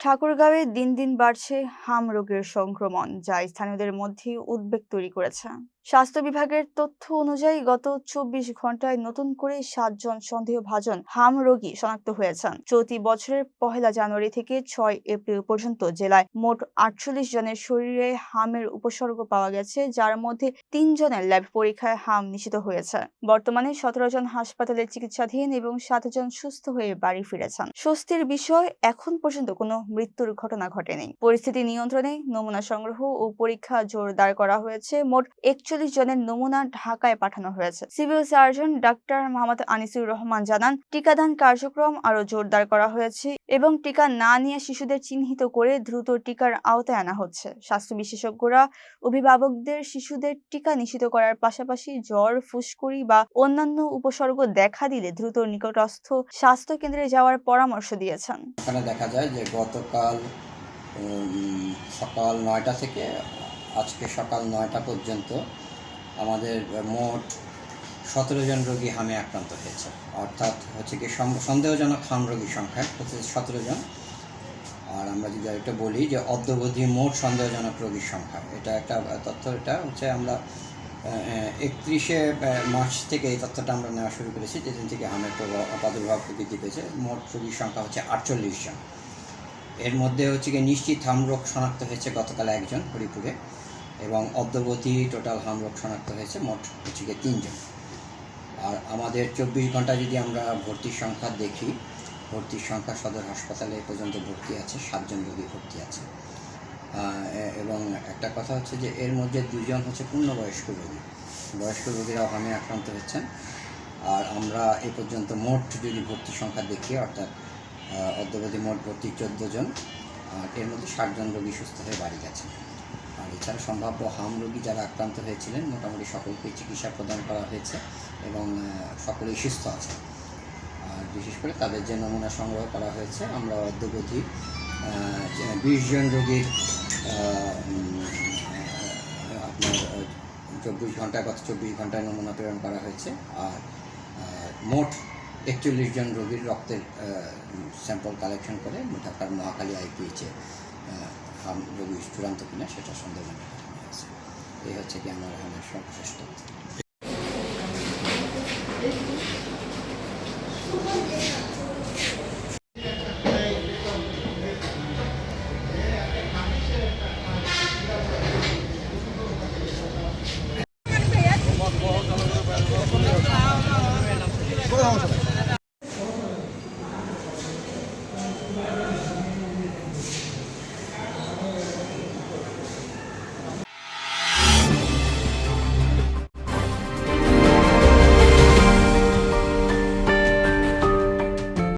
ঠাকুরগাঁওয়ে দিন দিন বাড়ছে হাম রোগের সংক্রমণ, যা স্থানীয়দের মধ্যে উদ্বেগ তৈরি করেছে। স্বাস্থ্য বিভাগের তথ্য অনুযায়ী গত ২৪ ঘন্টায় নতুন করে ৭ জন সন্দেহভাজন হাম রোগী শনাক্ত হয়েছেন। চলতি বছরের ১ জানুয়ারি থেকে ৬ এপ্রিল পর্যন্ত জেলায় মোট ৪৮ জনের শরীরে হামের উপসর্গ পাওয়া গেছে, যার মধ্যে ৩ জনের ল্যাব পরীক্ষায় হাম নিশ্চিত হয়েছে। বর্তমানে ১৭ জন হাসপাতালে চিকিৎসাধীন এবং ৭ জন সুস্থ হয়ে বাড়ি ফিরেছেন। স্বস্তির বিষয়, এখন পর্যন্ত কোনো মৃত্যুর ঘটনা ঘটেনি। পরিস্থিতি নিয়ন্ত্রণে নমুনা সংগ্রহ ও পরীক্ষা জোরদার করা হয়েছে। মোট ৪১ জনের নমুনা ঢাকায় পাঠানো হয়েছে। Civil surgeon doctor Mohammad Anisur Rahman জানান, টিকাদান কার্যক্রম আরো জোরদার করা হয়েছে এবং টিকা না নিয়ে শিশুদের চিহ্নিত করে দ্রুত টিকার আওতায় আনা হচ্ছে। স্বাস্থ্য বিশেষজ্ঞরা অভিভাবকদের শিশুদের টিকা নিশ্চিত করার পাশাপাশি জ্বর, ফুসকুড়ি বা অন্যান্য উপসর্গ দেখা দিলে দ্রুত নিকটস্থ স্বাস্থ্য কেন্দ্রে যাওয়ার পরামর্শ দিয়েছেন। এখানে দেখা যায় যে গতকাল সকাল ৯টা থেকে আজকে সকাল ৯টা পর্যন্ত আমাদের মোট ১৭ জন রোগী হামে আক্রান্ত হয়েছে। অর্থাৎ হচ্ছে কি সন্দেহজনক হাম রোগীর সংখ্যা হচ্ছে ১৭ জন। আর আমরা যদি একটা বলি যে অদ্যাবধি মোট সন্দেহজনক রোগীর সংখ্যা, এটা একটা তথ্য, এটা হচ্ছে আমরা ৩১শে মার্চ থেকে এই তথ্যটা আমরা নেওয়া শুরু করেছি, যেদিন থেকে হামের প্রাদুর্ভাব বৃদ্ধি পেয়েছে। মোট রোগীর সংখ্যা হচ্ছে ৪৮ জন। এর মধ্যে হচ্ছে গিয়ে নিশ্চিত হামরোগ শনাক্ত হয়েছে গতকাল ১ জন হরিপুরে, এবং অদ্যাবধি টোটাল হামরোগ শনাক্ত হয়েছে মোট হচ্ছে গিয়ে ৩ জন। আর আমাদের ২৪ ঘন্টা যদি আমরা ভর্তির সংখ্যা দেখি, ভর্তির সংখ্যা সদর হাসপাতালে পর্যন্ত ভর্তি আছে ৭ জন রোগী ভর্তি আছে। এবং একটা কথা হচ্ছে যে এর মধ্যে ২ জন হচ্ছে পূর্ণবয়স্ক রোগী। বয়স্ক রোগীরাও হামে আক্রান্ত হচ্ছেন। আর আমরা এ পর্যন্ত মোট যদি ভর্তির সংখ্যা দেখি, অর্থাৎ অদ্যাবধি মোট ভর্তি ১৪ জন, আর এর মধ্যে ৬০ জন রোগী সুস্থ হয়ে বাড়ি গেছে। আর এছাড়া সম্ভাব্য হাম রোগী যারা আক্রান্ত হয়েছিলেন মোটামুটি সকলকে চিকিৎসা প্রদান করা হয়েছে এবং সকলেই সুস্থ আছে। আর বিশেষ করে তাদের যে নমুনা সংগ্রহ করা হয়েছে, আমরা অদ্যাবধি ২০ জন রোগীর আপনার গত ২৪ ঘন্টায় নমুনা প্রেরণ করা হয়েছে। আর মোট ৪১ জন রোগীর রক্তের স্যাম্পল কালেকশন করে ঢাকার মহাখালী আইপিএইচে হাম রোগী চূড়ান্ত কিনা সেটা সন্দেহ পাঠানো হয়েছে। এই হচ্ছে কি আমার সর্বশেষ তথ্য।